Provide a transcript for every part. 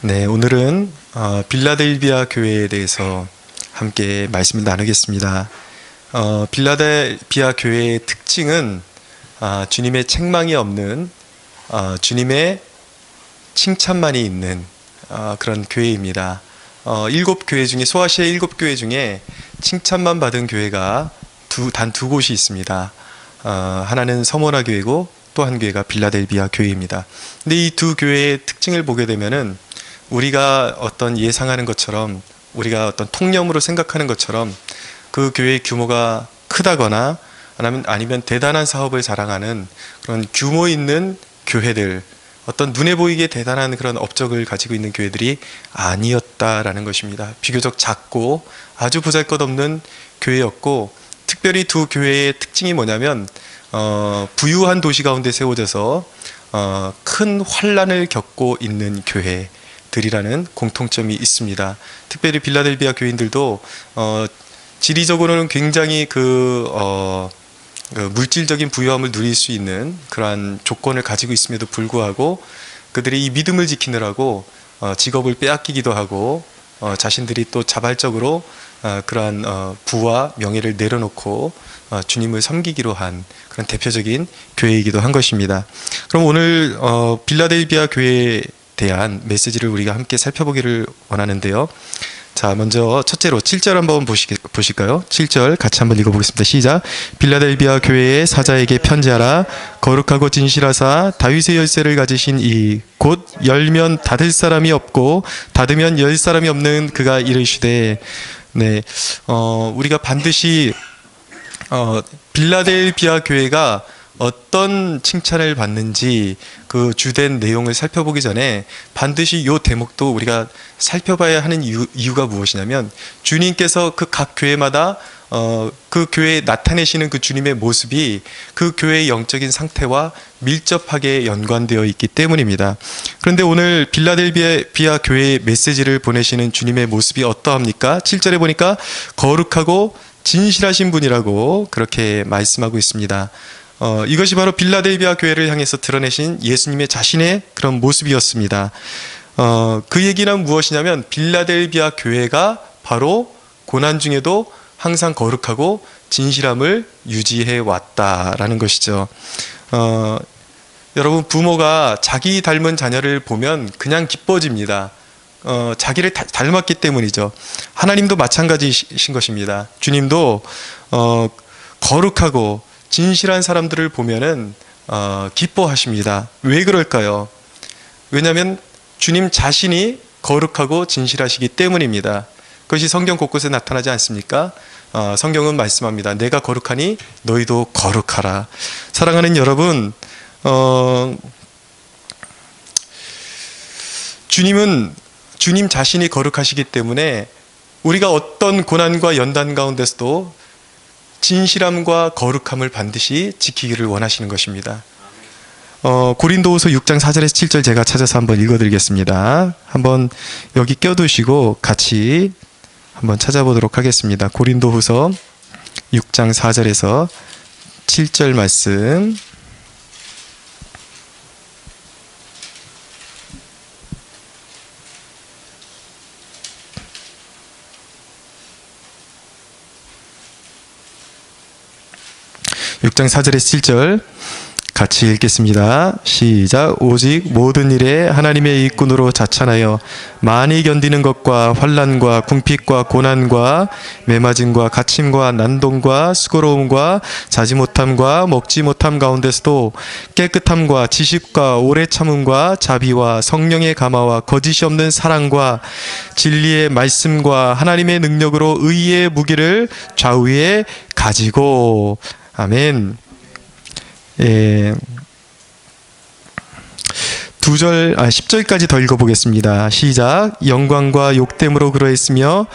네, 오늘은 빌라델비아 교회에 대해서 함께 말씀을 나누겠습니다. 빌라델비아 교회의 특징은 주님의 책망이 없는 주님의 칭찬만이 있는 그런 교회입니다. 일곱 교회 중에 소아시아 일곱 교회 중에 칭찬만 받은 교회가 단 두 곳이 있습니다. 하나는 서머나 교회고 또 한 교회가 빌라델비아 교회입니다. 근데 이 두 교회의 특징을 보게 되면은 우리가 어떤 예상하는 것처럼, 우리가 어떤 통념으로 생각하는 것처럼 그 교회의 규모가 크다거나 아니면 대단한 사업을 자랑하는 그런 규모 있는 교회들, 어떤 눈에 보이게 대단한 그런 업적을 가지고 있는 교회들이 아니었다라는 것입니다. 비교적 작고 아주 보잘것없는 교회였고, 특별히 두 교회의 특징이 뭐냐면 부유한 도시 가운데 세워져서 큰 환란을 겪고 있는 교회들이라는 공통점이 있습니다. 특별히 빌라델비아 교인들도 지리적으로는 굉장히 물질적인 부유함을 누릴 수 있는 그러한 조건을 가지고 있음에도 불구하고 그들이 이 믿음을 지키느라고 직업을 빼앗기기도 하고 자신들이 또 자발적으로 그러한 부와 명예를 내려놓고 주님을 섬기기로 한 그런 대표적인 교회이기도 한 것입니다. 그럼 오늘 빌라델비아 교회에 대한 메시지를 우리가 함께 살펴보기를 원하는데요. 자, 먼저 첫째로 7절 한번 보실까요? 7절 같이 한번 읽어보겠습니다. 시작. 빌라델비아 교회의 사자에게 편지하라. 거룩하고 진실하사 다윗의 열쇠를 가지신 이 곧 열면 닫을 사람이 없고 닫으면 열 사람이 없는 그가 이르시되. 네, 우리가 반드시 빌라델비아 교회가 어떤 칭찬을 받는지 그 주된 내용을 살펴보기 전에 반드시 이 대목도 우리가 살펴봐야 하는 이유가 무엇이냐면, 주님께서 그 각 교회마다 그 교회에 나타내시는 그 주님의 모습이 그 교회의 영적인 상태와 밀접하게 연관되어 있기 때문입니다. 그런데 오늘 빌라델비아 교회의 메시지를 보내시는 주님의 모습이 어떠합니까? 7절에 보니까 거룩하고 진실하신 분이라고 그렇게 말씀하고 있습니다. 이것이 바로 빌라델비아 교회를 향해서 드러내신 예수님의 자신의 그런 모습이었습니다. 그 얘기는 무엇이냐면, 빌라델비아 교회가 바로 고난 중에도 항상 거룩하고 진실함을 유지해 왔다라는 것이죠. 여러분, 부모가 자기 닮은 자녀를 보면 그냥 기뻐집니다. 자기를 닮았기 때문이죠. 하나님도 마찬가지신 것입니다. 주님도 거룩하고 진실한 사람들을 보면은 기뻐하십니다. 왜 그럴까요? 왜냐하면 주님 자신이 거룩하고 진실하시기 때문입니다. 그것이 성경 곳곳에 나타나지 않습니까? 성경은 말씀합니다. 내가 거룩하니 너희도 거룩하라. 사랑하는 여러분, 주님 자신이 거룩하시기 때문에 우리가 어떤 고난과 연단 가운데서도 진실함과 거룩함을 반드시 지키기를 원하시는 것입니다. 고린도후서 6장 4절에서 7절 제가 찾아서 한번 읽어드리겠습니다. 한번 여기 껴두시고 같이 한번 찾아보도록 하겠습니다. 고린도후서 6장 4절에서 7절 말씀. (6장 4절에서 7절) 같이 읽겠습니다. 시작. 오직 모든 일에 하나님의 일꾼으로 자찬하여 많이 견디는 것과 환난과 궁핍과 고난과 매맞음과 갇힘과 난동과 수고로움과 자지 못함과 먹지 못함 가운데서도 깨끗함과 지식과 오래 참음과 자비와 성령의 감화와 거짓이 없는 사랑과 진리의 말씀과 하나님의 능력으로 의의 무기를 좌우에 가지고. 아멘. 예. 10절까지 더 읽어보겠습니다. 시작. 영광과 욕됨으로 그러했으며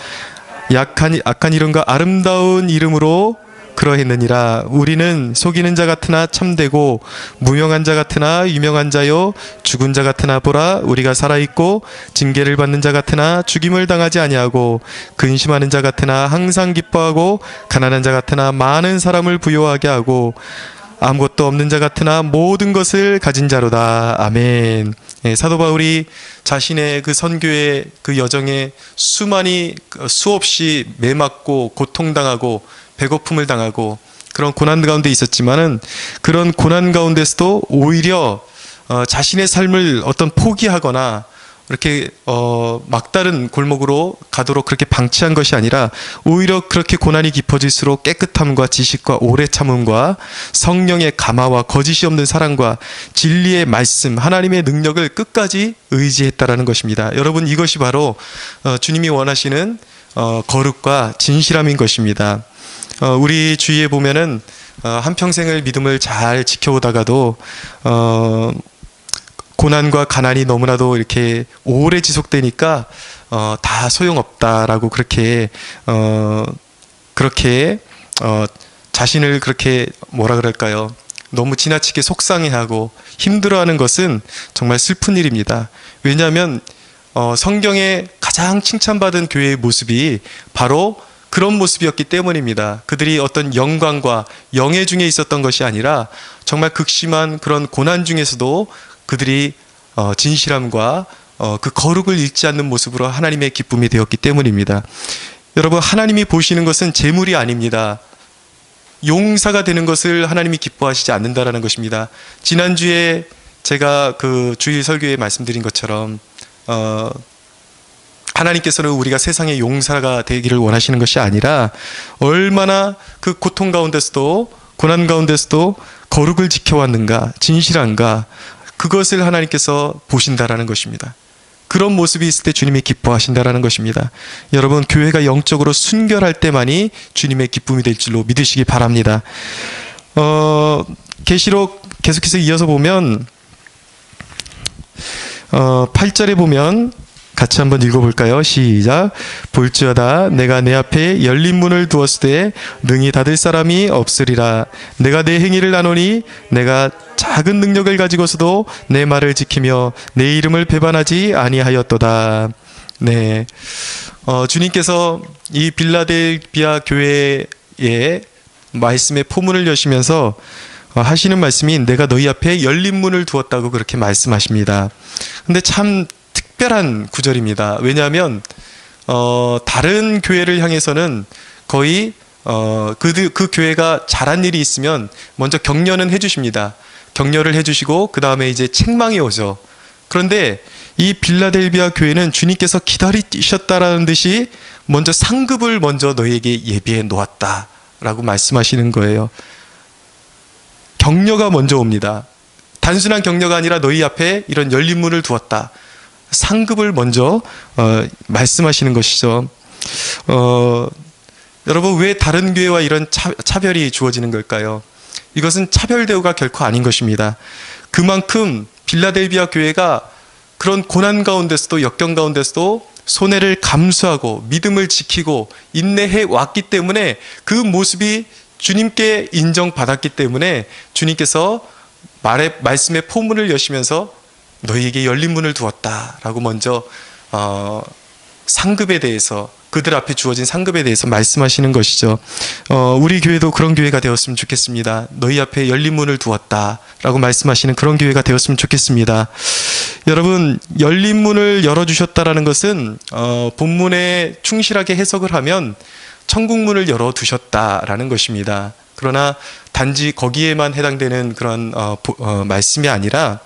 악한 이름과 아름다운 이름으로 그러했느니라. 우리는 속이는 자 같으나 참되고 무명한 자 같으나 유명한 자요 죽은 자 같으나 보라 우리가 살아있고 징계를 받는 자 같으나 죽임을 당하지 아니하고 근심하는 자 같으나 항상 기뻐하고 가난한 자 같으나 많은 사람을 부요하게 하고 아무것도 없는 자 같으나 모든 것을 가진 자로다. 아멘. 예, 사도 바울이 자신의 그 선교의 그 여정에 수없이 매맞고 고통당하고 배고픔을 당하고 그런 고난 가운데 있었지만은 그런 고난 가운데서도 오히려 자신의 삶을 어떤 포기하거나 이렇게 막다른 골목으로 가도록 그렇게 방치한 것이 아니라 오히려 그렇게 고난이 깊어질수록 깨끗함과 지식과 오래 참음과 성령의 감화와 거짓이 없는 사랑과 진리의 말씀, 하나님의 능력을 끝까지 의지했다라는 것입니다. 여러분, 이것이 바로 주님이 원하시는 거룩과 진실함인 것입니다. 우리 주위에 보면은 한평생을 믿음을 잘 지켜오다가도 고난과 가난이 너무나도 이렇게 오래 지속되니까 다 소용없다라고 그렇게 자신을 그렇게 뭐라 그럴까요? 너무 지나치게 속상해하고 힘들어하는 것은 정말 슬픈 일입니다. 왜냐하면 성경에 가장 칭찬받은 교회의 모습이 바로 그런 모습이었기 때문입니다. 그들이 어떤 영광과 영예 중에 있었던 것이 아니라 정말 극심한 그런 고난 중에서도 그들이 진실함과 그 거룩을 잃지 않는 모습으로 하나님의 기쁨이 되었기 때문입니다. 여러분, 하나님이 보시는 것은 재물이 아닙니다. 용사가 되는 것을 하나님이 기뻐하시지 않는다라는 것입니다. 지난주에 제가 그 주일 설교에 말씀드린 것처럼 하나님께서는 우리가 세상의 용사가 되기를 원하시는 것이 아니라 얼마나 그 고통 가운데서도 고난 가운데서도 거룩을 지켜왔는가, 진실한가, 그것을 하나님께서 보신다라는 것입니다. 그런 모습이 있을 때 주님이 기뻐하신다라는 것입니다. 여러분, 교회가 영적으로 순결할 때만이 주님의 기쁨이 될 줄로 믿으시기 바랍니다. 계시록 계속해서 이어서 보면 8절에 보면 같이 한번 읽어볼까요? 시작. 볼지어다 내가 내 앞에 열린 문을 두었으되 능히 닫을 사람이 없으리라. 내가 내 행위를 아노니 내가 작은 능력을 가지고서도 내 말을 지키며 내 이름을 배반하지 아니하였도다. 네, 주님께서 이 빌라델비아 교회의 말씀의 포문을 여시면서 하시는 말씀이 내가 너희 앞에 열린 문을 두었다고 그렇게 말씀하십니다. 근데 참 특별한 구절입니다. 왜냐하면 다른 교회를 향해서는 거의 그 교회가 잘한 일이 있으면 먼저 격려는 해주십니다. 격려를 해주시고 그 다음에 이제 책망이 오죠. 그런데 이 빌라델비아 교회는 주님께서 기다리셨다라는 듯이 먼저 상급을 먼저 너희에게 예비해 놓았다라고 말씀하시는 거예요. 격려가 먼저 옵니다. 단순한 격려가 아니라 너희 앞에 이런 열린 문을 두었다. 상급을 먼저 말씀하시는 것이죠. 여러분, 왜 다른 교회와 이런 차별이 주어지는 걸까요? 이것은 차별 대우가 결코 아닌 것입니다. 그만큼 빌라델비아 교회가 그런 고난 가운데서도 역경 가운데서도 손해를 감수하고 믿음을 지키고 인내해 왔기 때문에 그 모습이 주님께 인정받았기 때문에 주님께서 말씀의 포문을 여시면서 너희에게 열린 문을 두었다라고 먼저 상급에 대해서, 그들 앞에 주어진 상급에 대해서 말씀하시는 것이죠. 우리 교회도 그런 교회가 되었으면 좋겠습니다. 너희 앞에 열린 문을 두었다라고 말씀하시는 그런 교회가 되었으면 좋겠습니다. 여러분, 열린 문을 열어주셨다라는 것은 본문에 충실하게 해석을 하면 천국 문을 열어두셨다라는 것입니다. 그러나 단지 거기에만 해당되는 그런 말씀이 아니라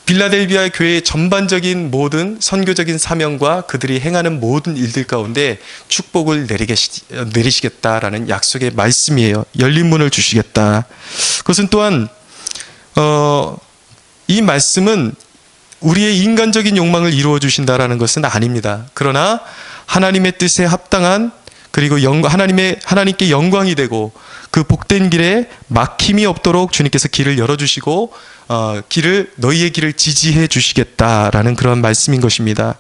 빌라델비아 교회의 전반적인 모든 선교적인 사명과 그들이 행하는 모든 일들 가운데 축복을 내리시겠다라는 약속의 말씀이에요. 열린 문을 주시겠다. 그것은 또한 이 말씀은 우리의 인간적인 욕망을 이루어 주신다라는 것은 아닙니다. 그러나 하나님의 뜻에 합당한, 그리고 하나님께 영광이 되고 그 복된 길에 막힘이 없도록 주님께서 길을 열어주시고 너희의 길을 지지해 주시겠다라는 그런 말씀인 것입니다.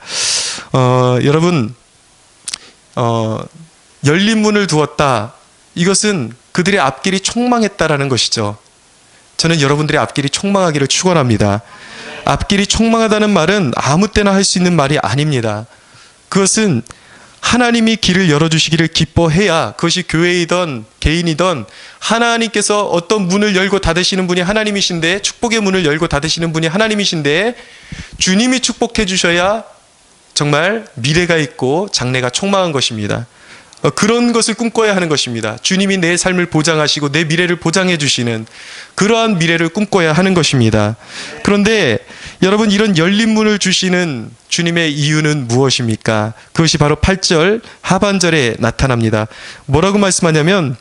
여러분, 열린 문을 두었다. 이것은 그들의 앞길이 촉망했다라는 것이죠. 저는 여러분들의 앞길이 촉망하기를 축원합니다. 앞길이 촉망하다는 말은 아무 때나 할 수 있는 말이 아닙니다. 그것은 하나님이 길을 열어주시기를 기뻐해야, 그것이 교회이든 개인이든 하나님께서 어떤 문을 열고 닫으시는 분이 하나님이신데, 축복의 문을 열고 닫으시는 분이 하나님이신데 주님이 축복해 주셔야 정말 미래가 있고 장래가 촉망한 것입니다. 그런 것을 꿈꿔야 하는 것입니다. 주님이 내 삶을 보장하시고 내 미래를 보장해 주시는 그러한 미래를 꿈꿔야 하는 것입니다. 그런데 여러분, 이런 열린 문을 주시는 주님의 이유는 무엇입니까? 그것이 바로 8절 하반절에 나타납니다. 뭐라고 말씀하냐면,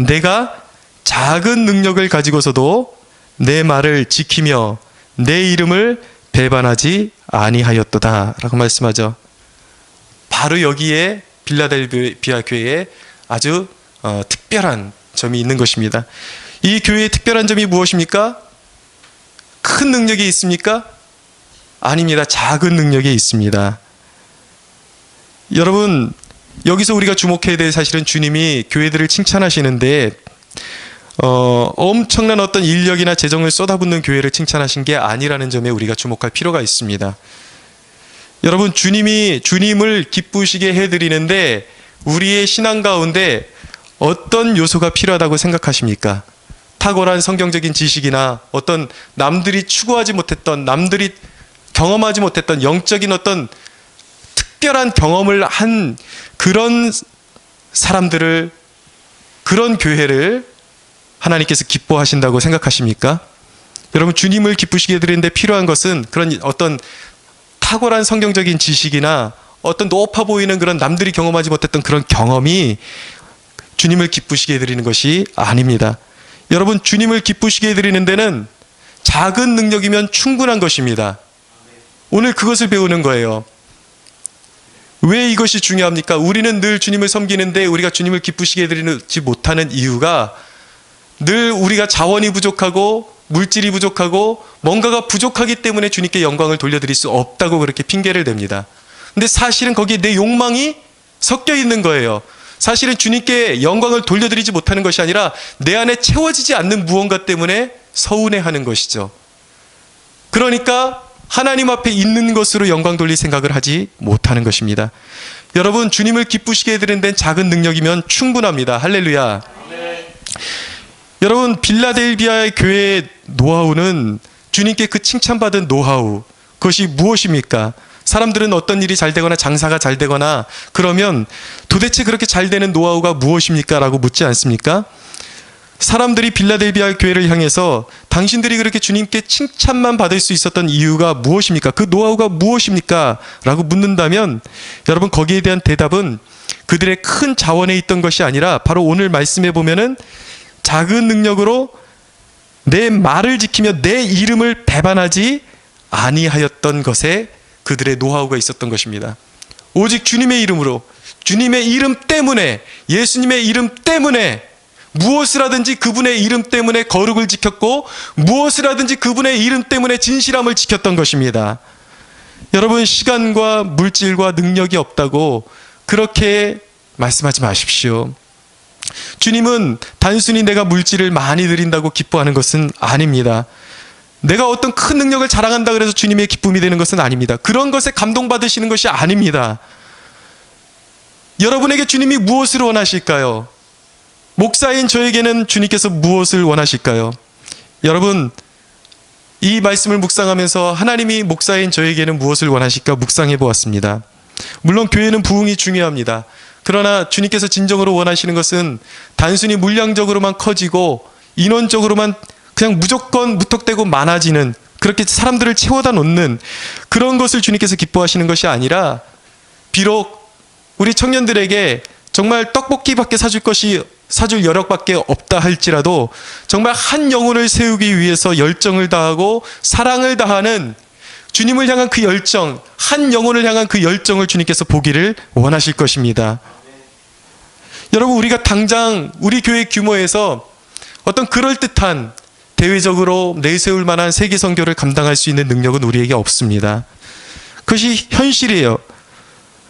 내가 작은 능력을 가지고서도 내 말을 지키며 내 이름을 배반하지 아니하였도다 라고 말씀하죠. 바로 여기에 빌라델비아 교회에 아주 특별한 점이 있는 것입니다. 이 교회의 특별한 점이 무엇입니까? 큰 능력이 있습니까? 아닙니다. 작은 능력이 있습니다. 여러분, 여기서 우리가 주목해야 될 사실은 주님이 교회들을 칭찬하시는데 엄청난 어떤 인력이나 재정을 쏟아붓는 교회를 칭찬하신 게 아니라는 점에 우리가 주목할 필요가 있습니다. 여러분, 주님을 기쁘시게 해드리는데 우리의 신앙 가운데 어떤 요소가 필요하다고 생각하십니까? 탁월한 성경적인 지식이나 어떤 남들이 추구하지 못했던, 남들이 경험하지 못했던 영적인 어떤 특별한 경험을 한 그런 사람들을, 그런 교회를 하나님께서 기뻐하신다고 생각하십니까? 여러분, 주님을 기쁘시게 해드리는데 필요한 것은 그런 어떤 탁월한 성경적인 지식이나 어떤 높아 보이는 그런 남들이 경험하지 못했던 그런 경험이 주님을 기쁘시게 해드리는 것이 아닙니다. 여러분, 주님을 기쁘시게 해드리는 데는 작은 능력이면 충분한 것입니다. 오늘 그것을 배우는 거예요. 왜 이것이 중요합니까? 우리는 늘 주님을 섬기는데 우리가 주님을 기쁘시게 해드리지 못하는 이유가 늘 우리가 자원이 부족하고 물질이 부족하고 뭔가가 부족하기 때문에 주님께 영광을 돌려드릴 수 없다고 그렇게 핑계를 댑니다. 근데 사실은 거기에 내 욕망이 섞여 있는 거예요. 사실은 주님께 영광을 돌려드리지 못하는 것이 아니라 내 안에 채워지지 않는 무언가 때문에 서운해하는 것이죠. 그러니까 하나님 앞에 있는 것으로 영광 돌릴 생각을 하지 못하는 것입니다. 여러분, 주님을 기쁘시게 해드리는 데는 작은 능력이면 충분합니다. 할렐루야. 네. 여러분, 빌라델비아의 교회의 노하우는 주님께 그 칭찬받은 노하우, 그것이 무엇입니까? 사람들은 어떤 일이 잘 되거나 장사가 잘 되거나 그러면 도대체 그렇게 잘 되는 노하우가 무엇입니까? 라고 묻지 않습니까? 사람들이 빌라델비아 교회를 향해서 당신들이 그렇게 주님께 칭찬만 받을 수 있었던 이유가 무엇입니까? 그 노하우가 무엇입니까? 라고 묻는다면 여러분, 거기에 대한 대답은 그들의 큰 자원에 있던 것이 아니라 바로 오늘 말씀해 보면은 작은 능력으로 내 말을 지키며 내 이름을 배반하지 아니하였던 것에 그들의 노하우가 있었던 것입니다. 오직 주님의 이름으로, 주님의 이름 때문에, 예수님의 이름 때문에 무엇을 하든지 그분의 이름 때문에 거룩을 지켰고 무엇을 하든지 그분의 이름 때문에 진실함을 지켰던 것입니다. 여러분, 시간과 물질과 능력이 없다고 그렇게 말씀하지 마십시오. 주님은 단순히 내가 물질을 많이 드린다고 기뻐하는 것은 아닙니다. 내가 어떤 큰 능력을 자랑한다 그래서 주님의 기쁨이 되는 것은 아닙니다. 그런 것에 감동받으시는 것이 아닙니다. 여러분에게 주님이 무엇을 원하실까요? 목사인 저에게는 주님께서 무엇을 원하실까요? 여러분, 이 말씀을 묵상하면서 하나님이 목사인 저에게는 무엇을 원하실까 묵상해 보았습니다. 물론 교회는 부흥이 중요합니다. 그러나 주님께서 진정으로 원하시는 것은 단순히 물량적으로만 커지고 인원적으로만 그냥 무조건 무턱대고 많아지는, 그렇게 사람들을 채워다 놓는 그런 것을 주님께서 기뻐하시는 것이 아니라, 비록 우리 청년들에게 정말 떡볶이밖에 사줄 여력밖에 없다 할지라도 정말 한 영혼을 세우기 위해서 열정을 다하고 사랑을 다하는 주님을 향한 그 열정, 한 영혼을 향한 그 열정을 주님께서 보기를 원하실 것입니다. 여러분, 우리가 당장 우리 교회 규모에서 어떤 그럴듯한 대외적으로 내세울 만한 세계 선교를 감당할 수 있는 능력은 우리에게 없습니다. 그것이 현실이에요.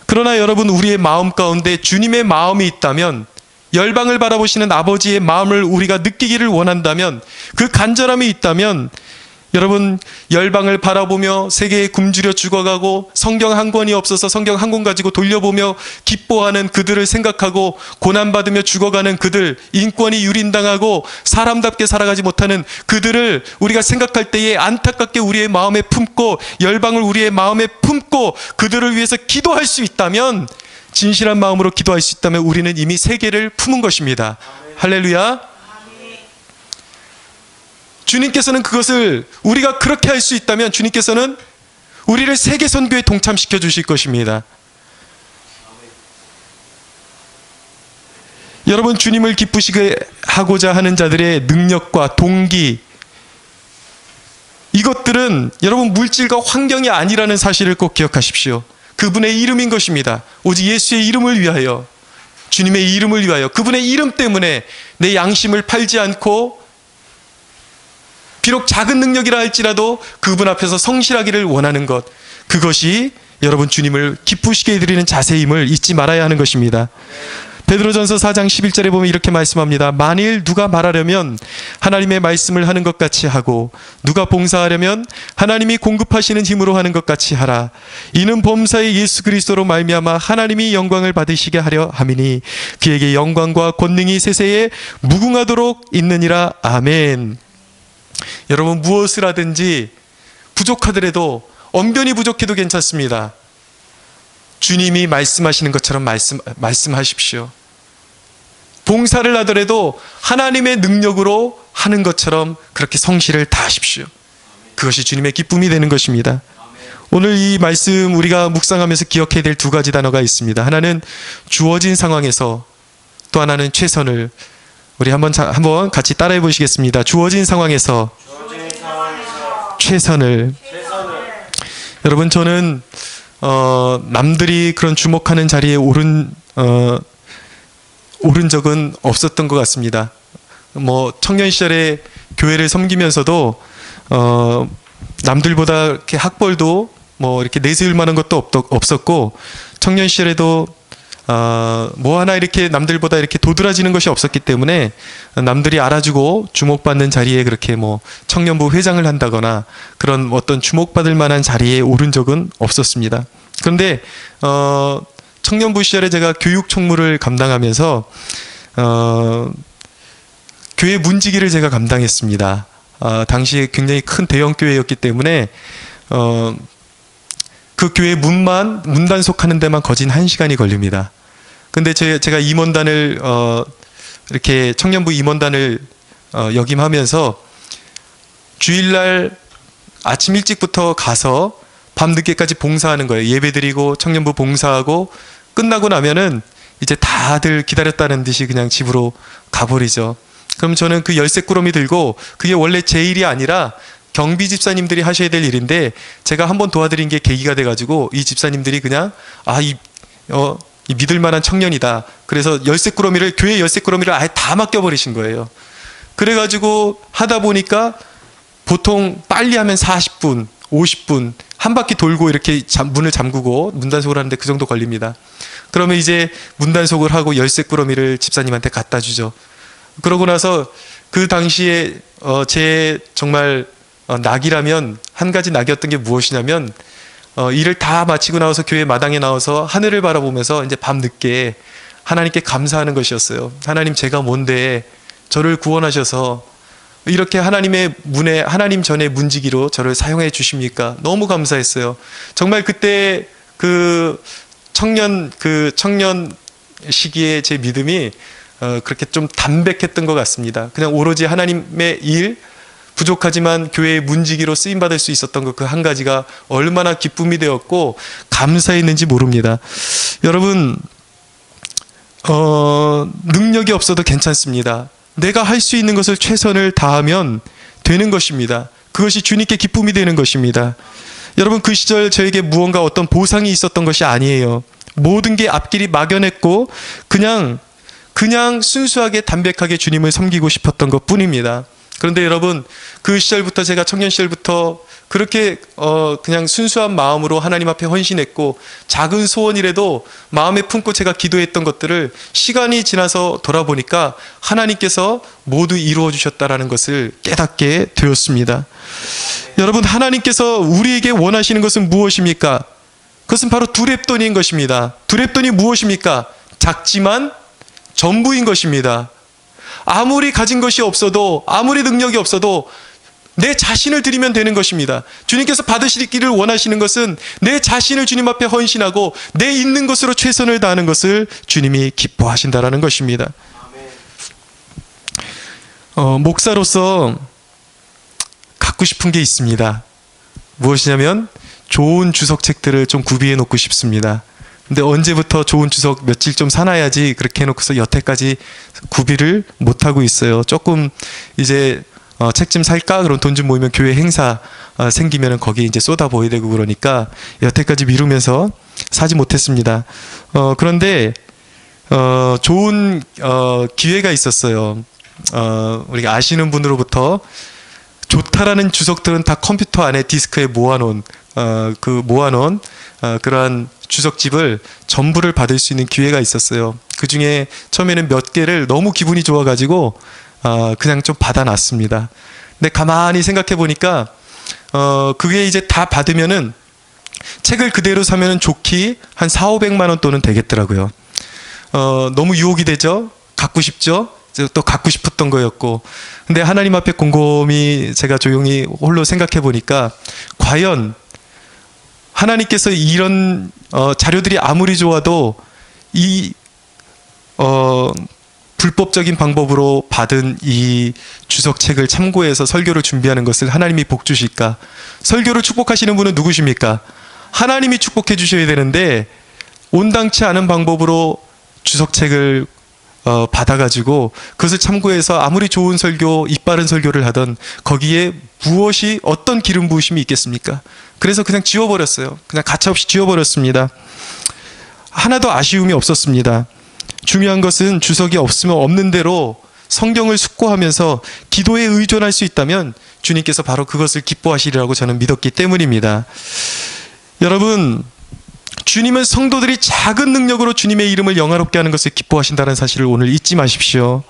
그러나 여러분, 우리의 마음 가운데 주님의 마음이 있다면, 열방을 바라보시는 아버지의 마음을 우리가 느끼기를 원한다면, 그 간절함이 있다면 여러분, 열방을 바라보며 세계에 굶주려 죽어가고 성경 한 권이 없어서 성경 한 권 가지고 돌려보며 기뻐하는 그들을 생각하고 고난받으며 죽어가는 그들, 인권이 유린당하고 사람답게 살아가지 못하는 그들을 우리가 생각할 때에 안타깝게 우리의 마음에 품고 열방을 우리의 마음에 품고 그들을 위해서 기도할 수 있다면, 진실한 마음으로 기도할 수 있다면 우리는 이미 세계를 품은 것입니다. 할렐루야. 주님께서는 그것을, 우리가 그렇게 할 수 있다면 주님께서는 우리를 세계 선교에 동참시켜 주실 것입니다. 여러분, 주님을 기쁘시게 하고자 하는 자들의 능력과 동기, 이것들은 여러분 물질과 환경이 아니라는 사실을 꼭 기억하십시오. 그분의 이름인 것입니다. 오직 예수의 이름을 위하여, 주님의 이름을 위하여, 그분의 이름 때문에 내 양심을 팔지 않고 비록 작은 능력이라 할지라도 그분 앞에서 성실하기를 원하는 것, 그것이 여러분 주님을 기쁘시게 해드리는 자세임을 잊지 말아야 하는 것입니다. 베드로전서 4장 11절에 보면 이렇게 말씀합니다. 만일 누가 말하려면 하나님의 말씀을 하는 것 같이 하고 누가 봉사하려면 하나님이 공급하시는 힘으로 하는 것 같이 하라. 이는 범사의 예수 그리스도로 말미암아 하나님이 영광을 받으시게 하려 함이니 그에게 영광과 권능이 세세에 무궁하도록 있느니라. 아멘. 여러분, 무엇을 하든지 부족하더라도, 언변이 부족해도 괜찮습니다. 주님이 말씀하시는 것처럼 말씀하십시오. 봉사를 하더라도 하나님의 능력으로 하는 것처럼 그렇게 성실을 다하십시오. 그것이 주님의 기쁨이 되는 것입니다. 오늘 이 말씀 우리가 묵상하면서 기억해야 될 두 가지 단어가 있습니다. 하나는 주어진 상황에서, 또 하나는 최선을. 우리 한번 같이 따라해 보시겠습니다. 주어진 상황에서 최선을. 여러분, 저는 남들이 그런 주목하는 자리에 오른 적은 없었던 것 같습니다. 청년 시절에 교회를 섬기면서도 남들보다 이렇게 학벌도 이렇게 내세울 만한 것도 없었고, 청년 시절에도 하나 이렇게 남들보다 이렇게 도드라지는 것이 없었기 때문에 남들이 알아주고 주목받는 자리에 그렇게 청년부 회장을 한다거나 그런 어떤 주목받을 만한 자리에 오른 적은 없었습니다. 그런데 청년부 시절에 제가 교육 총무를 감당하면서 교회 문지기를 제가 감당했습니다. 당시에 굉장히 큰 대형 교회였기 때문에 그 교회 문단속하는 데만 거진 1시간이 걸립니다. 근데 제가 임원단을 이렇게 청년부 임원단을 역임하면서 주일날 아침 일찍부터 가서 밤 늦게까지 봉사하는 거예요. 예배드리고 청년부 봉사하고 끝나고 나면은 이제 다들 기다렸다는 듯이 그냥 집으로 가버리죠. 그럼 저는 그 열쇠꾸러미 들고, 그게 원래 제 일이 아니라 경비 집사님들이 하셔야 될 일인데 제가 한번 도와드린 게 계기가 돼가지고 이 집사님들이 그냥 이 믿을 만한 청년이다. 그래서 교회 열쇠꾸러미를 아예 다 맡겨버리신 거예요. 그래가지고 하다 보니까 보통 빨리 하면 40분, 50분, 한 바퀴 돌고 이렇게 문을 잠그고 문단속을 하는데 그 정도 걸립니다. 그러면 이제 문단속을 하고 열쇠꾸러미를 집사님한테 갖다 주죠. 그러고 나서 그 당시에 제 정말 낙이라면, 한 가지 낙이었던 게 무엇이냐면, 일을 다 마치고 나와서 교회 마당에 나와서 하늘을 바라보면서 이제 밤늦게 하나님께 감사하는 것이었어요. 하나님, 제가 뭔데 저를 구원하셔서 이렇게 하나님 전에 문지기로 저를 사용해 주십니까? 너무 감사했어요. 정말 그때 그 청년 시기에 제 믿음이 그렇게 좀 담백했던 것 같습니다. 그냥 오로지 하나님의 일, 부족하지만 교회의 문지기로 쓰임받을 수 있었던 것, 그 한 가지가 얼마나 기쁨이 되었고 감사했는지 모릅니다. 여러분, 능력이 없어도 괜찮습니다. 내가 할 수 있는 것을 최선을 다하면 되는 것입니다. 그것이 주님께 기쁨이 되는 것입니다. 여러분, 그 시절 저에게 무언가 어떤 보상이 있었던 것이 아니에요. 모든 게 앞길이 막연했고 그냥 순수하게 담백하게 주님을 섬기고 싶었던 것 뿐입니다. 그런데 여러분, 그 시절부터, 제가 청년 시절부터 그렇게 그냥 순수한 마음으로 하나님 앞에 헌신했고, 작은 소원이라도 마음에 품고 제가 기도했던 것들을 시간이 지나서 돌아보니까 하나님께서 모두 이루어 주셨다라는 것을 깨닫게 되었습니다. 여러분, 하나님께서 우리에게 원하시는 것은 무엇입니까? 그것은 바로 두렙돈인 것입니다. 두렙돈이 무엇입니까? 작지만 전부인 것입니다. 아무리 가진 것이 없어도, 아무리 능력이 없어도 내 자신을 드리면 되는 것입니다. 주님께서 받으시기를 원하시는 것은 내 자신을 주님 앞에 헌신하고 내 있는 것으로 최선을 다하는 것을 주님이 기뻐하신다라는 것입니다. 목사로서 갖고 싶은 게 있습니다. 무엇이냐면 좋은 주석책들을 좀 구비해 놓고 싶습니다. 근데 언제부터 좋은 주석 며칠 좀 사놔야지 그렇게 해놓고서 여태까지 구비를 못하고 있어요. 조금 이제 책 좀 살까? 그럼 돈 좀 모이면 교회 행사 생기면 거기 이제 쏟아부어야 되고 그러니까 여태까지 미루면서 사지 못했습니다. 그런데 좋은 기회가 있었어요. 우리가 아시는 분으로부터 좋다라는 주석들은 다 컴퓨터 안에 디스크에 모아놓은 그러한 주석집을 전부를 받을 수 있는 기회가 있었어요. 그 중에 처음에는 몇 개를 너무 기분이 좋아가지고 그냥 좀 받아놨습니다. 근데 가만히 생각해 보니까 그게 이제 다 받으면은 책을 그대로 사면은 좋기 한 4,500만 원 돈은 되겠더라고요. 너무 유혹이 되죠? 갖고 싶죠? 또 갖고 싶었던 거였고. 근데 하나님 앞에 곰곰이 제가 조용히 홀로 생각해 보니까 과연 하나님께서 이런 자료들이 아무리 좋아도 이 불법적인 방법으로 받은 이 주석책을 참고해서 설교를 준비하는 것을 하나님이 복 주실까? 설교를 축복하시는 분은 누구십니까? 하나님이 축복해 주셔야 되는데 온당치 않은 방법으로 주석책을 받아가지고 그것을 참고해서 아무리 좋은 설교, 이빠른 설교를 하던 거기에 무엇이 어떤 기름 부으심이 있겠습니까? 그래서 그냥 지워버렸어요. 그냥 가차없이 지워버렸습니다. 하나도 아쉬움이 없었습니다. 중요한 것은 주석이 없으면 없는 대로 성경을 숙고하면서 기도에 의존할 수 있다면 주님께서 바로 그것을 기뻐하시리라고 저는 믿었기 때문입니다. 여러분, 주님은 성도들이 작은 능력으로 주님의 이름을 영화롭게 하는 것을 기뻐하신다는 사실을 오늘 잊지 마십시오.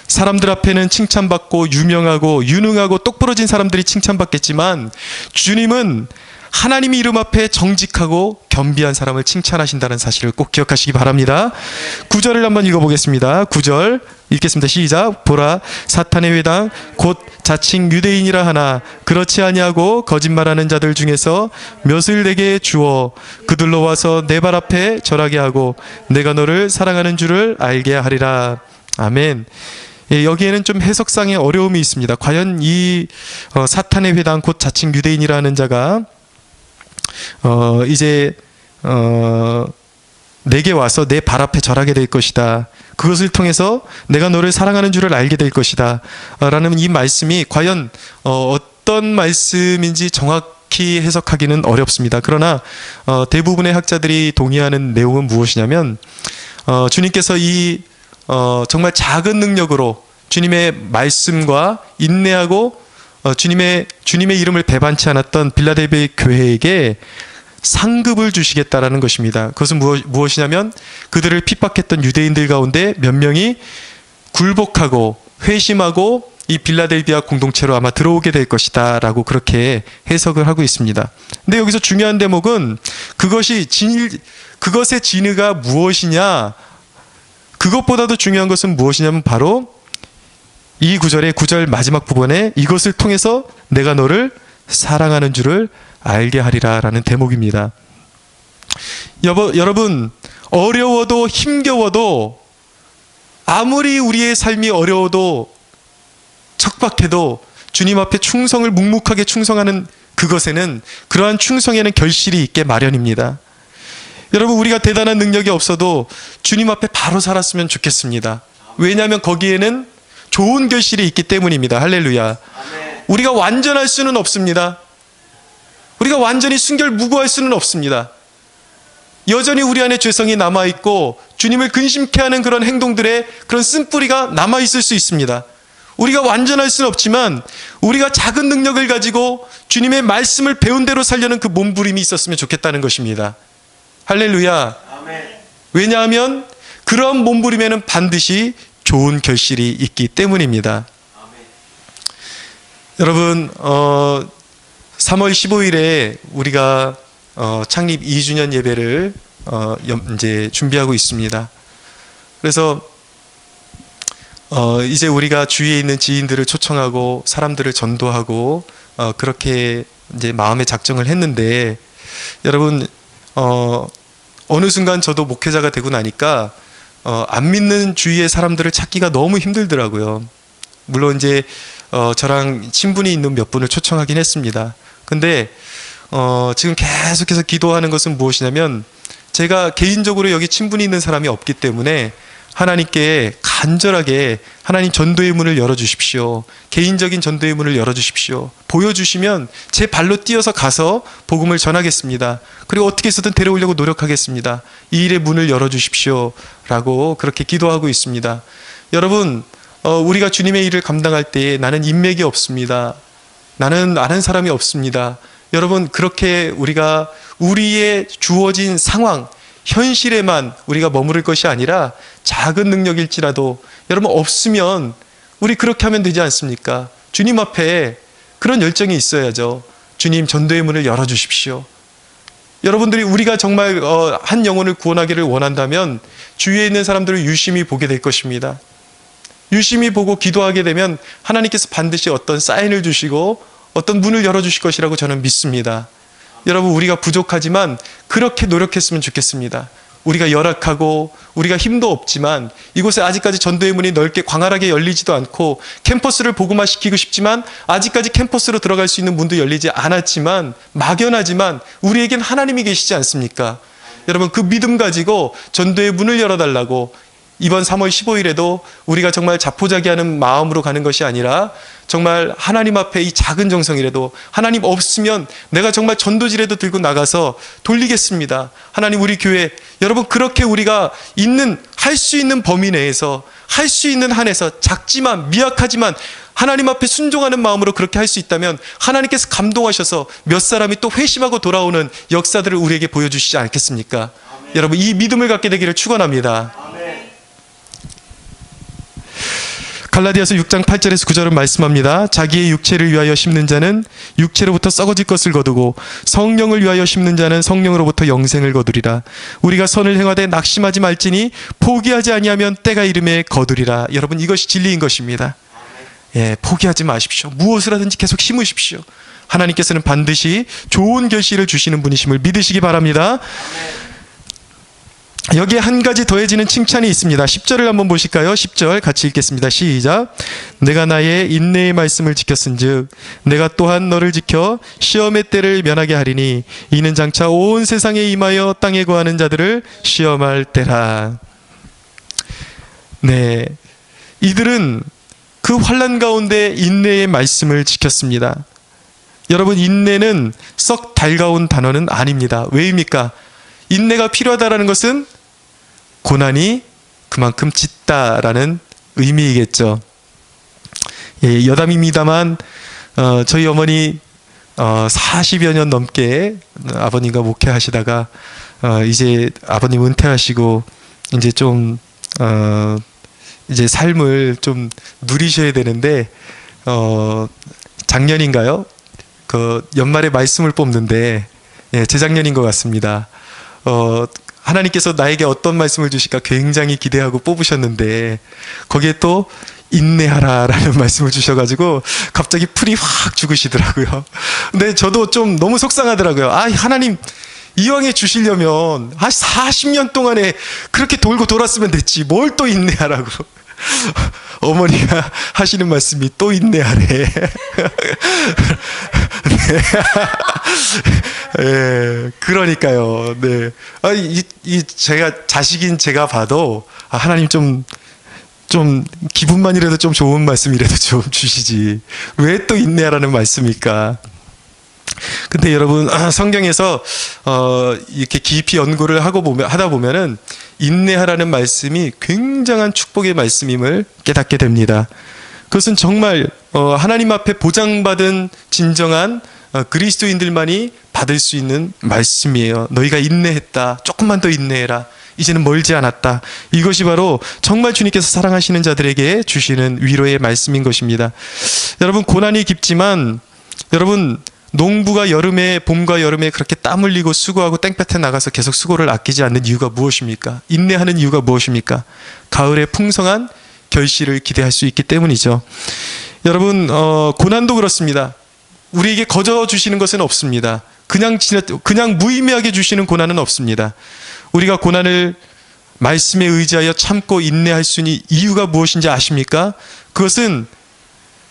사람들 앞에는 칭찬받고 유명하고 유능하고 똑부러진 사람들이 칭찬받겠지만 주님은 하나님의 이름 앞에 정직하고 겸비한 사람을 칭찬하신다는 사실을 꼭 기억하시기 바랍니다. 9절을 한번 읽어보겠습니다. 9절 읽겠습니다. 시작. 보라, 사탄의 회당 곧 자칭 유대인이라 하나 그렇지 아니하고 거짓말하는 자들 중에서 몇을 내게 주어 그들로 와서 내 발 앞에 절하게 하고 내가 너를 사랑하는 줄을 알게 하리라. 아멘. 예, 여기에는 좀 해석상의 어려움이 있습니다. 과연 이 사탄의 회당 곧 자칭 유대인이라는 자가 이제 내게 와서 내 발 앞에 절하게 될 것이다. 그것을 통해서 내가 너를 사랑하는 줄을 알게 될 것이다. 라는 이 말씀이 과연 어떤 말씀인지 정확히 해석하기는 어렵습니다. 그러나 대부분의 학자들이 동의하는 내용은 무엇이냐면 주님께서 이 정말 작은 능력으로 주님의 말씀과 인내하고 주님의 이름을 배반치 않았던 빌라델비아 교회에게 상급을 주시겠다라는 것입니다. 그것은 무엇이냐면 그들을 핍박했던 유대인들 가운데 몇 명이 굴복하고 회심하고 이 빌라델비아 공동체로 아마 들어오게 될 것이다 라고 그렇게 해석을 하고 있습니다. 근데 여기서 중요한 대목은 그것의 진의가 무엇이냐, 그것보다도 중요한 것은 무엇이냐면 바로 이 구절의 9절 마지막 부분에 이것을 통해서 내가 너를 사랑하는 줄을 알게 하리라 라는 대목입니다. 여러분, 어려워도 힘겨워도 아무리 우리의 삶이 어려워도 척박해도 주님 앞에 충성을 묵묵하게 충성하는 그것에는, 그러한 충성에는 결실이 있게 마련입니다. 여러분, 우리가 대단한 능력이 없어도 주님 앞에 바로 살았으면 좋겠습니다. 왜냐하면 거기에는 좋은 결실이 있기 때문입니다. 할렐루야. 우리가 완전할 수는 없습니다. 우리가 완전히 순결무구할 수는 없습니다. 여전히 우리 안에 죄성이 남아있고 주님을 근심케 하는 그런 행동들의 그런 쓴뿌리가 남아있을 수 있습니다. 우리가 완전할 수는 없지만 우리가 작은 능력을 가지고 주님의 말씀을 배운 대로 살려는 그 몸부림이 있었으면 좋겠다는 것입니다. 할렐루야. 아멘. 왜냐하면 그런 몸부림에는 반드시 좋은 결실이 있기 때문입니다. 아멘. 여러분 3월 15일에 우리가 창립 2주년 예배를 이제 준비하고 있습니다. 그래서 이제 우리가 주위에 있는 지인들을 초청하고 사람들을 전도하고 그렇게 이제 마음의 작정을 했는데, 여러분 어느 순간 저도 목회자가 되고 나니까 안 믿는 주위의 사람들을 찾기가 너무 힘들더라고요. 물론 이제 저랑 친분이 있는 몇 분을 초청하긴 했습니다. 근데 지금 계속해서 기도하는 것은 무엇이냐면, 제가 개인적으로 여기 친분이 있는 사람이 없기 때문에 하나님께 간절하게 하나님 전도의 문을 열어주십시오. 개인적인 전도의 문을 열어주십시오. 보여주시면 제 발로 뛰어서 가서 복음을 전하겠습니다. 그리고 어떻게 해서든 데려오려고 노력하겠습니다. 이 일의 문을 열어주십시오 라고 그렇게 기도하고 있습니다. 여러분 우리가 주님의 일을 감당할 때에 나는 인맥이 없습니다. 나는 아는 사람이 없습니다. 여러분 그렇게 우리가 우리의 주어진 상황, 현실에만 우리가 머무를 것이 아니라 작은 능력일지라도 여러분 없으면 우리 그렇게 하면 되지 않습니까? 주님 앞에 그런 열정이 있어야죠. 주님 전도의 문을 열어주십시오. 여러분들이 우리가 정말 한 영혼을 구원하기를 원한다면 주위에 있는 사람들을 유심히 보게 될 것입니다. 유심히 보고 기도하게 되면 하나님께서 반드시 어떤 사인을 주시고 어떤 문을 열어주실 것이라고 저는 믿습니다. 여러분 우리가 부족하지만 그렇게 노력했으면 좋겠습니다. 우리가 열악하고 우리가 힘도 없지만 이곳에 아직까지 전도의 문이 넓게 광활하게 열리지도 않고 캠퍼스를 복음화시키고 싶지만 아직까지 캠퍼스로 들어갈 수 있는 문도 열리지 않았지만 막연하지만 우리에겐 하나님이 계시지 않습니까? 여러분 그 믿음 가지고 전도의 문을 열어달라고 이번 3월 15일에도 우리가 정말 자포자기하는 마음으로 가는 것이 아니라 정말 하나님 앞에 이 작은 정성이라도 하나님 없으면 내가 정말 전도지라도 들고 나가서 돌리겠습니다. 하나님 우리 교회 여러분 그렇게 우리가 할 수 있는 범위 내에서 할 수 있는 한에서 작지만 미약하지만 하나님 앞에 순종하는 마음으로 그렇게 할 수 있다면 하나님께서 감동하셔서 몇 사람이 또 회심하고 돌아오는 역사들을 우리에게 보여주시지 않겠습니까? 아멘. 여러분 이 믿음을 갖게 되기를 축원합니다. 갈라디아서 6장 8절에서 9절은 말씀합니다. 자기의 육체를 위하여 심는 자는 육체로부터 썩어질 것을 거두고 성령을 위하여 심는 자는 성령으로부터 영생을 거두리라. 우리가 선을 행하되 낙심하지 말지니 포기하지 아니하면 때가 이름에 거두리라. 여러분 이것이 진리인 것입니다. 예, 포기하지 마십시오. 무엇을 하든지 계속 심으십시오. 하나님께서는 반드시 좋은 결실을 주시는 분이심을 믿으시기 바랍니다. 여기에 한 가지 더해지는 칭찬이 있습니다. 10절을 한번 보실까요? 10절 같이 읽겠습니다. 시작. 내가 나의 인내의 말씀을 지켰은즉 내가 또한 너를 지켜 시험의 때를 면하게 하리니 이는 장차 온 세상에 임하여 땅에 거하는 자들을 시험할 때라. 네, 이들은 그 환난 가운데 인내의 말씀을 지켰습니다. 여러분 인내는 썩 달가운 단어는 아닙니다. 왜입니까? 인내가 필요하다라는 것은 고난이 그만큼 짙다라는 의미이겠죠. 예, 여담입니다만 저희 어머니 40여 년 넘게 아버님과 목회하시다가 이제 아버님 은퇴하시고 이제 좀 이제 삶을 좀 누리셔야 되는데 작년인가요? 그 연말에 말씀을 뽑는데 예, 재작년인 것 같습니다. 하나님께서 나에게 어떤 말씀을 주실까 굉장히 기대하고 뽑으셨는데 거기에 또 인내하라라는 말씀을 주셔가지고 갑자기 풀이 확 죽으시더라고요. 근데 저도 좀 너무 속상하더라고요. 아, 하나님 이왕에 주시려면 40년 동안에 그렇게 돌고 돌았으면 됐지 뭘 또 인내하라고. 어머니가 하시는 말씀이 또 인내하래. 네. 네, 그러니까요. 네. 제가 자식인 제가 봐도 하나님 좀 기분만이라도 좀 좋은 말씀이라도 좀 주시지. 왜 또 인내하라는 말씀일까? 근데 여러분 성경에서 이렇게 깊이 연구를 하다 보면은 인내하라는 말씀이 굉장한 축복의 말씀임을 깨닫게 됩니다. 그것은 정말 하나님 앞에 보장받은 진정한 그리스도인들만이 받을 수 있는 말씀이에요. 너희가 인내했다. 조금만 더 인내해라. 이제는 멀지 않았다. 이것이 바로 정말 주님께서 사랑하시는 자들에게 주시는 위로의 말씀인 것입니다. 여러분, 고난이 깊지만 여러분, 농부가 봄과 여름에 그렇게 땀 흘리고 수고하고 땡볕에 나가서 계속 수고를 아끼지 않는 이유가 무엇입니까? 인내하는 이유가 무엇입니까? 가을에 풍성한 결실을 기대할 수 있기 때문이죠. 여러분, 고난도 그렇습니다. 우리에게 거저 주시는 것은 없습니다. 그냥 무의미하게 주시는 고난은 없습니다. 우리가 고난을 말씀에 의지하여 참고 인내할 수 있는 이유가 무엇인지 아십니까? 그것은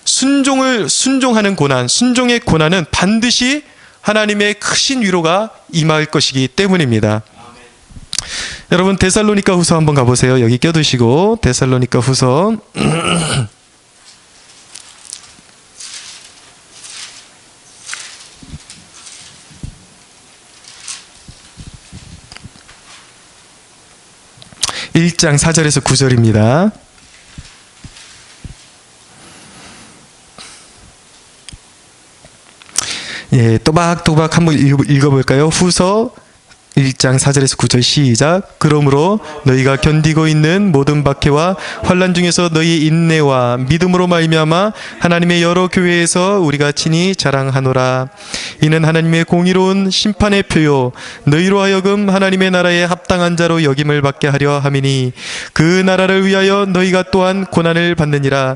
순종하는 고난, 순종의 고난은 반드시 하나님의 크신 위로가 임할 것이기 때문입니다. 여러분, 데살로니가 후서 한번 가보세요. 여기 껴두시고 데살로니가 후서 1장 4절에서 9절입니다. 예, 또박또박 한번 읽어볼까요? 후서 1장 4절에서 9절 시작. 그러므로 너희가 견디고 있는 모든 박해와 환난 중에서 너희의 인내와 믿음으로 말미암아 하나님의 여러 교회에서 우리가 친히 자랑하노라. 이는 하나님의 공의로운 심판의 표요 너희로 하여금 하나님의 나라에 합당한 자로 여김을 받게 하려 함이니 그 나라를 위하여 너희가 또한 고난을 받느니라.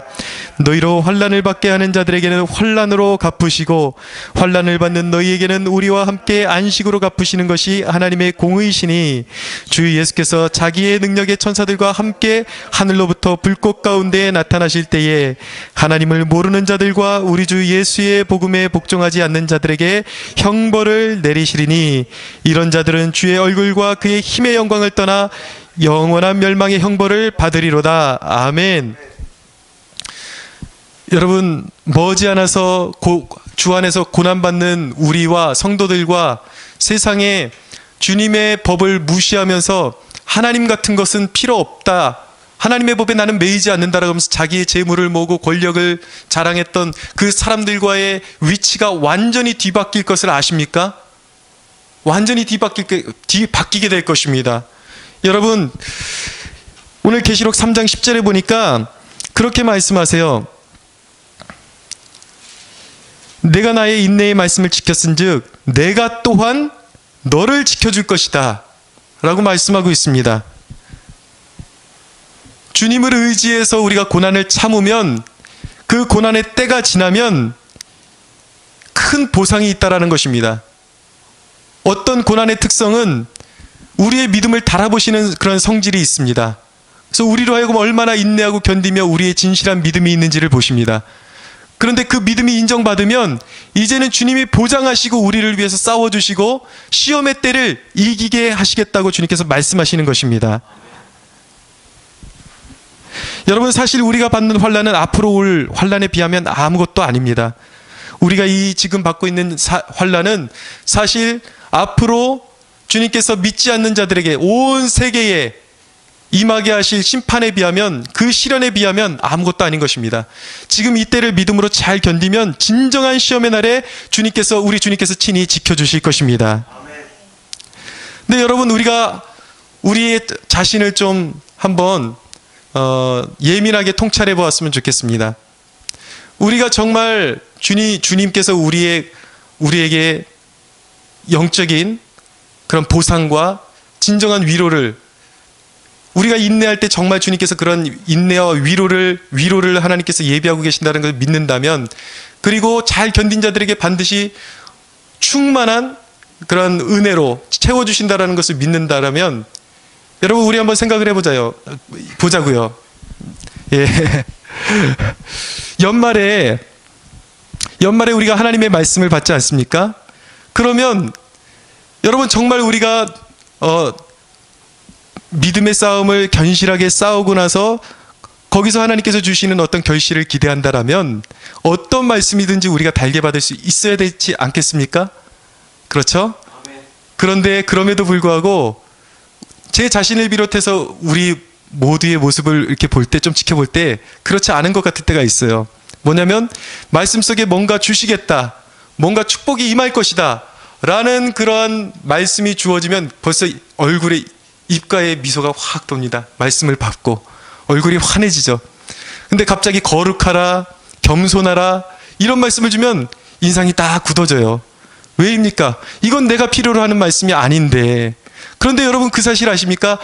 너희로 환난을 받게 하는 자들에게는 환난으로 갚으시고 환난을 받는 너희에게는 우리와 함께 안식으로 갚으시는 것이 하나님의 공의시니 주 예수께서 자기의 능력의 천사들과 함께 하늘로부터 불꽃 가운데 나타나실 때에 하나님을 모르는 자들과 우리 주 예수의 복음에 복종하지 않는 자들에게 형벌을 내리시리니 이런 자들은 주의 얼굴과 그의 힘의 영광을 떠나 영원한 멸망의 형벌을 받으리로다. 아멘. 여러분, 머지않아서 주 안에서 고난받는 우리와 성도들과 세상에 주님의 법을 무시하면서 하나님 같은 것은 필요 없다, 하나님의 법에 나는 매이지 않는다라고 하면서 자기의 재물을 모으고 권력을 자랑했던 그 사람들과의 위치가 완전히 뒤바뀔 것을 아십니까? 완전히 바뀌게 될 것입니다. 여러분, 오늘 계시록 3장 10절에 보니까 그렇게 말씀하세요. 내가 나의 인내의 말씀을 지켰은즉 내가 또한 너를 지켜줄 것이다 라고 말씀하고 있습니다. 주님을 의지해서 우리가 고난을 참으면 그 고난의 때가 지나면 큰 보상이 있다라는 것입니다. 어떤 고난의 특성은 우리의 믿음을 달아보시는 그런 성질이 있습니다. 그래서 우리로 하여금 얼마나 인내하고 견디며 우리의 진실한 믿음이 있는지를 보십니다. 그런데 그 믿음이 인정받으면 이제는 주님이 보장하시고 우리를 위해서 싸워주시고 시험의 때를 이기게 하시겠다고 주님께서 말씀하시는 것입니다. 여러분, 사실 우리가 받는 환난은 앞으로 올 환난에 비하면 아무것도 아닙니다. 우리가 지금 받고 있는 환난은 사실 앞으로 주님께서 믿지 않는 자들에게 온 세계에 임하게 하실 심판에 비하면, 그 시련에 비하면 아무것도 아닌 것입니다. 지금 이때를 믿음으로 잘 견디면 진정한 시험의 날에 우리 주님께서 친히 지켜주실 것입니다. 근데 여러분, 우리가 우리의 자신을 좀 한번 예민하게 통찰해 보았으면 좋겠습니다. 우리가 정말 주님께서 우리에게 영적인 그런 보상과 진정한 위로를, 우리가 인내할 때 정말 주님께서 그런 인내와 위로를 하나님께서 예비하고 계신다는 것을 믿는다면, 그리고 잘 견딘 자들에게 반드시 충만한 그런 은혜로 채워주신다는 것을 믿는다면, 여러분, 우리 한번 생각을 보자고요. 예. 연말에 우리가 하나님의 말씀을 받지 않습니까? 그러면 여러분, 정말 우리가 믿음의 싸움을 견실하게 싸우고 나서 거기서 하나님께서 주시는 어떤 결실을 기대한다라면 어떤 말씀이든지 우리가 달게 받을 수 있어야 되지 않겠습니까? 그렇죠? 그런데 그럼에도 불구하고 제 자신을 비롯해서 우리 모두의 모습을 이렇게 볼 때, 좀 지켜볼 때 그렇지 않은 것 같을 때가 있어요. 뭐냐면 말씀 속에 뭔가 주시겠다, 뭔가 축복이 임할 것이다 라는 그러한 말씀이 주어지면 벌써 얼굴에, 입가에 미소가 확 돕니다. 말씀을 받고 얼굴이 환해지죠. 근데 갑자기 거룩하라, 겸손하라 이런 말씀을 주면 인상이 딱 굳어져요. 왜입니까? 이건 내가 필요로 하는 말씀이 아닌데. 그런데 여러분 그 사실 아십니까?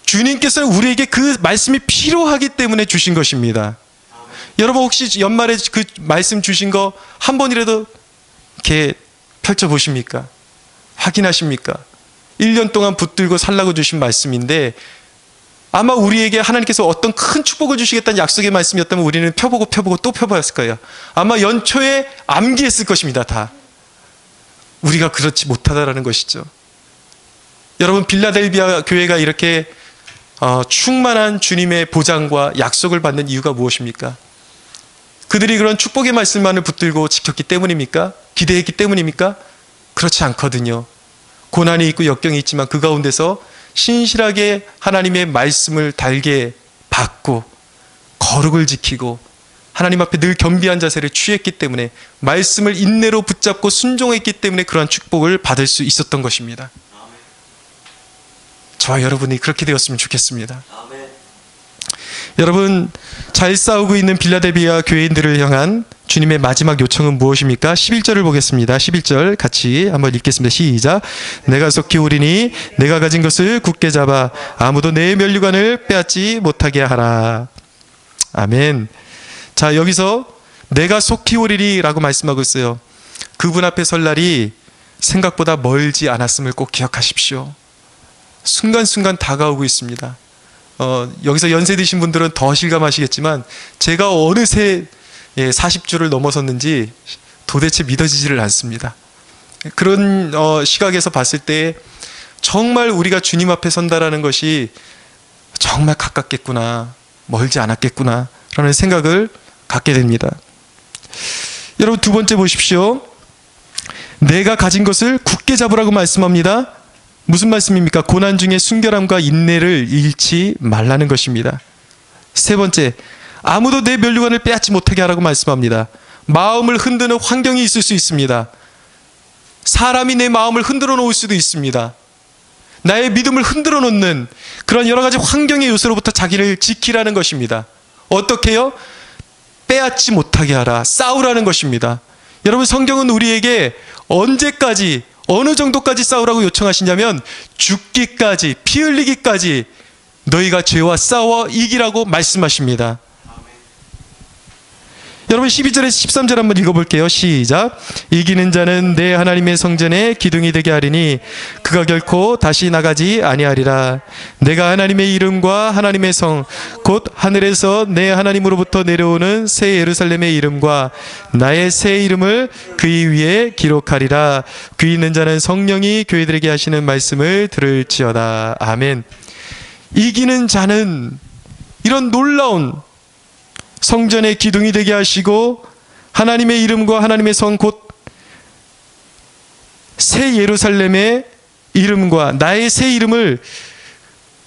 주님께서는 우리에게 그 말씀이 필요하기 때문에 주신 것입니다. 여러분 혹시 연말에 그 말씀 주신 거 한 번이라도 이렇게 펼쳐보십니까? 확인하십니까? 1년 동안 붙들고 살라고 주신 말씀인데 아마 우리에게 하나님께서 어떤 큰 축복을 주시겠다는 약속의 말씀이었다면 우리는 펴보고 또 펴보았을 거예요. 아마 연초에 암기했을 것입니다. 다. 우리가 그렇지 못하다라는 것이죠. 여러분 빌라델비아 교회가 이렇게 충만한 주님의 보장과 약속을 받는 이유가 무엇입니까? 그들이 그런 축복의 말씀만을 붙들고 지켰기 때문입니까? 기대했기 때문입니까? 그렇지 않거든요. 고난이 있고 역경이 있지만 그 가운데서 신실하게 하나님의 말씀을 달게 받고 거룩을 지키고 하나님 앞에 늘 겸비한 자세를 취했기 때문에 말씀을 인내로 붙잡고 순종했기 때문에 그러한 축복을 받을 수 있었던 것입니다. 저와 여러분이 그렇게 되었으면 좋겠습니다. 여러분 잘 싸우고 있는 빌라델비아 교인들을 향한 주님의 마지막 요청은 무엇입니까? 11절을 보겠습니다. 11절 같이 한번 읽겠습니다. 시작. 내가 속히 오리니 내가 가진 것을 굳게 잡아 아무도 내 면류관을 빼앗지 못하게 하라. 아멘. 자, 여기서 내가 속히 오리니 라고 말씀하고 있어요. 그분 앞에 설 날이 생각보다 멀지 않았음을 꼭 기억하십시오. 순간순간 다가오고 있습니다. 여기서 연세 드신 분들은 더 실감하시겠지만 제가 어느새 40주를 넘어섰는지 도대체 믿어지지를 않습니다. 그런 시각에서 봤을 때 정말 우리가 주님 앞에 선다라는 것이 정말 가깝겠구나, 멀지 않았겠구나 라는 생각을 갖게 됩니다. 여러분 두 번째 보십시오. 내가 가진 것을 굳게 잡으라고 말씀합니다. 무슨 말씀입니까? 고난 중에 순결함과 인내를 잃지 말라는 것입니다. 세 번째, 아무도 내 면류관을 빼앗지 못하게 하라고 말씀합니다. 마음을 흔드는 환경이 있을 수 있습니다. 사람이 내 마음을 흔들어 놓을 수도 있습니다. 나의 믿음을 흔들어 놓는 그런 여러 가지 환경의 요소로부터 자기를 지키라는 것입니다. 어떻게요? 빼앗지 못하게 하라. 싸우라는 것입니다. 여러분 성경은 우리에게 언제까지 어느 정도까지 싸우라고 요청하시냐면 죽기까지, 피 흘리기까지 너희가 죄와 싸워 이기라고 말씀하십니다. 여러분 12절에서 13절 한번 읽어볼게요. 시작. 이기는 자는 내 하나님의 성전에 기둥이 되게 하리니 그가 결코 다시 나가지 아니하리라. 내가 하나님의 이름과 하나님의 성 곧 하늘에서 내 하나님으로부터 내려오는 새 예루살렘의 이름과 나의 새 이름을 그의 위에 기록하리라. 귀 있는 자는 성령이 교회들에게 하시는 말씀을 들을지어다. 아멘. 이기는 자는 이런 놀라운 성전의 기둥이 되게 하시고 하나님의 이름과 하나님의 성 곧 새 예루살렘의 이름과 나의 새 이름을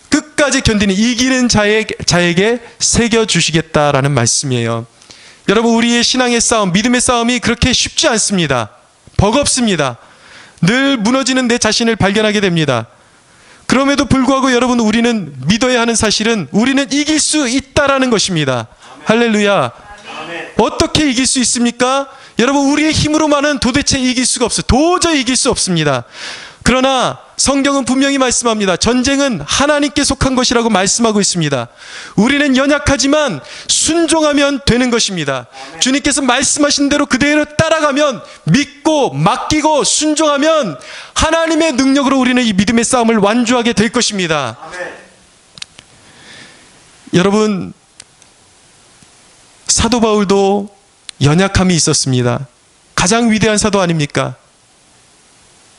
끝까지 견디는 이기는 자에게 새겨주시겠다라는 말씀이에요. 여러분 우리의 신앙의 싸움, 믿음의 싸움이 그렇게 쉽지 않습니다. 버겁습니다. 늘 무너지는 내 자신을 발견하게 됩니다. 그럼에도 불구하고 여러분 우리는 믿어야 하는 사실은 우리는 이길 수 있다라는 것입니다. 할렐루야. 어떻게 이길 수 있습니까? 여러분 우리의 힘으로만은 도대체 이길 수가 없어요. 도저히 이길 수 없습니다. 그러나 성경은 분명히 말씀합니다. 전쟁은 하나님께 속한 것이라고 말씀하고 있습니다. 우리는 연약하지만 순종하면 되는 것입니다. 주님께서 말씀하신 대로 그대로 따라가면, 믿고 맡기고 순종하면 하나님의 능력으로 우리는 이 믿음의 싸움을 완주하게 될 것입니다. 여러분 사도 바울도 연약함이 있었습니다. 가장 위대한 사도 아닙니까?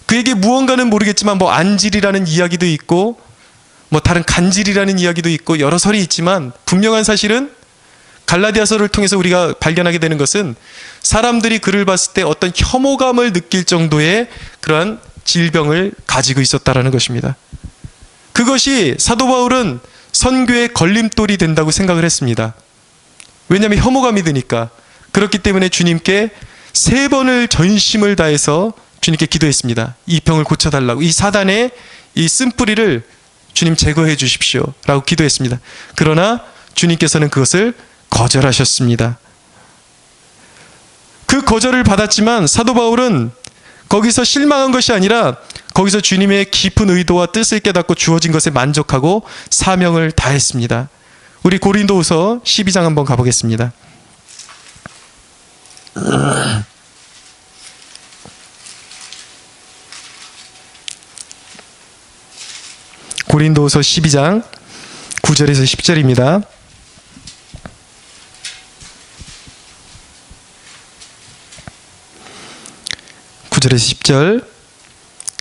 그에게 무언가는 모르겠지만 안질이라는 이야기도 있고 다른 간질이라는 이야기도 있고 여러 설이 있지만 분명한 사실은 갈라디아서를 통해서 우리가 발견하게 되는 것은 사람들이 그를 봤을 때 어떤 혐오감을 느낄 정도의 그러한 질병을 가지고 있었다라는 것입니다. 그것이 사도 바울은 선교의 걸림돌이 된다고 생각을 했습니다. 왜냐하면 혐오감이 드니까. 그렇기 때문에 주님께 3번을 전심을 다해서 주님께 기도했습니다. 이 병을 고쳐달라고, 이 사단의 이 쓴뿌리를 주님 제거해 주십시오 라고 기도했습니다. 그러나 주님께서는 그것을 거절하셨습니다. 그 거절을 받았지만 사도 바울은 거기서 실망한 것이 아니라 거기서 주님의 깊은 의도와 뜻을 깨닫고 주어진 것에 만족하고 사명을 다했습니다. 우리 고린도후서 12장 한번 가보겠습니다. 고린도후서 12장 9절에서 10절입니다. 9절에서 10절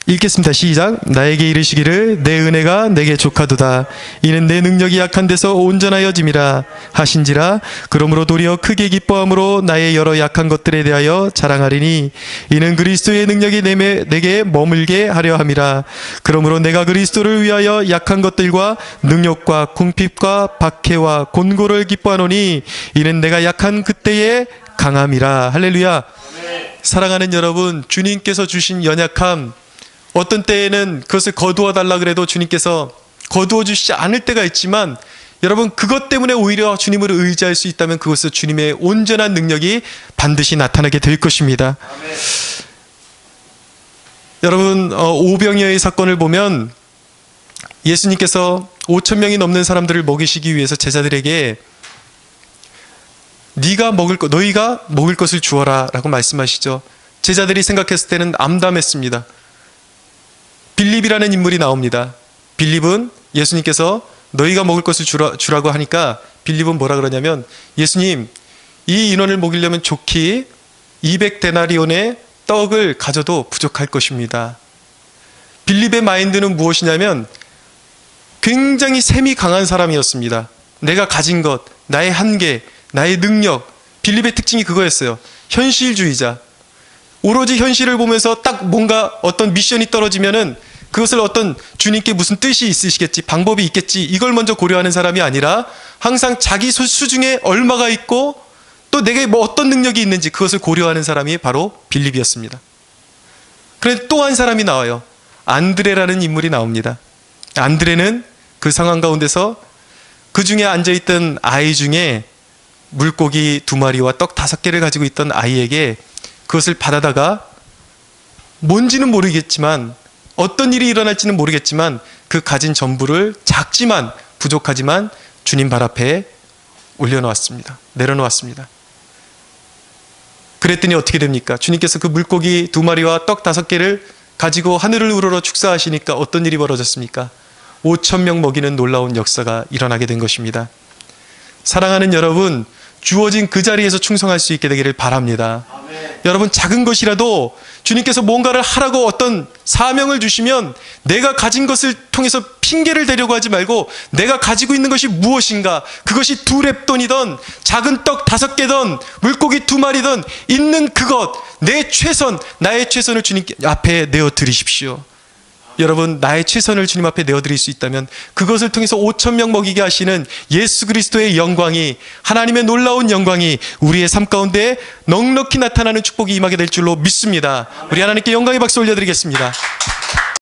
읽겠습니다. 시작. 나에게 이르시기를 내 은혜가 내게 족하도다. 이는 내 능력이 약한 데서 온전하여짐이라 하신지라. 그러므로 도리어 크게 기뻐함으로 나의 여러 약한 것들에 대하여 자랑하리니 이는 그리스도의 능력이 내게 머물게 하려 함이라. 그러므로 내가 그리스도를 위하여 약한 것들과 능력과 궁핍과 박해와 곤고를 기뻐하노니 이는 내가 약한 그때의 강함이라. 할렐루야. 사랑하는 여러분, 주님께서 주신 연약함, 어떤 때에는 그것을 거두어 달라 그래도 주님께서 거두어 주시지 않을 때가 있지만, 여러분 그것 때문에 오히려 주님을 의지할 수 있다면 그것은 주님의 온전한 능력이 반드시 나타나게 될 것입니다. 아멘. 여러분 오병이어의 사건을 보면 예수님께서 5,000명이 넘는 사람들을 먹이시기 위해서 제자들에게 너희가 먹을 것을 주어라 라고 말씀하시죠. 제자들이 생각했을 때는 암담했습니다. 빌립이라는 인물이 나옵니다. 빌립은 예수님께서 너희가 먹을 것을 주라고 하니까 빌립은 뭐라 그러냐면, 예수님, 이 인원을 먹이려면 좋기 200데나리온의 떡을 가져도 부족할 것입니다. 빌립의 마인드는 무엇이냐면 굉장히 셈이 강한 사람이었습니다. 내가 가진 것, 나의 한계, 나의 능력. 빌립의 특징이 그거였어요. 현실주의자. 오로지 현실을 보면서 딱 뭔가 어떤 미션이 떨어지면은 그것을 어떤 주님께 무슨 뜻이 있으시겠지, 방법이 있겠지, 이걸 먼저 고려하는 사람이 아니라 항상 자기 수중에 얼마가 있고 또 내게 뭐 어떤 능력이 있는지 그것을 고려하는 사람이 바로 빌립이었습니다. 그런데 또 한 사람이 나와요. 안드레라는 인물이 나옵니다. 안드레는 그 상황 가운데서 그 중에 앉아있던 아이 중에 물고기 2마리와 떡 5개를 가지고 있던 아이에게 그것을 받아다가 뭔지는 모르겠지만, 어떤 일이 일어날지는 모르겠지만 그 가진 전부를 작지만 부족하지만 주님 발 앞에 올려놓았습니다. 내려놓았습니다. 그랬더니 어떻게 됩니까? 주님께서 그 물고기 2마리와 떡 5개를 가지고 하늘을 우러러 축사하시니까 어떤 일이 벌어졌습니까? 5,000명 먹이는 놀라운 역사가 일어나게 된 것입니다. 사랑하는 여러분, 주어진 그 자리에서 충성할 수 있게 되기를 바랍니다. 아멘. 여러분, 작은 것이라도 주님께서 뭔가를 하라고 어떤 사명을 주시면 내가 가진 것을 통해서 핑계를 대려고 하지 말고 내가 가지고 있는 것이 무엇인가, 그것이 2랩돈이든 작은 떡 5개든 물고기 2마리든 있는 그것, 내 최선, 나의 최선을 주님 앞에 내어드리십시오. 여러분, 나의 최선을 주님 앞에 내어드릴 수 있다면 그것을 통해서 5,000명 먹이게 하시는 예수 그리스도의 영광이, 하나님의 놀라운 영광이 우리의 삶 가운데 넉넉히 나타나는 축복이 임하게 될 줄로 믿습니다. 우리 하나님께 영광의 박수 올려드리겠습니다.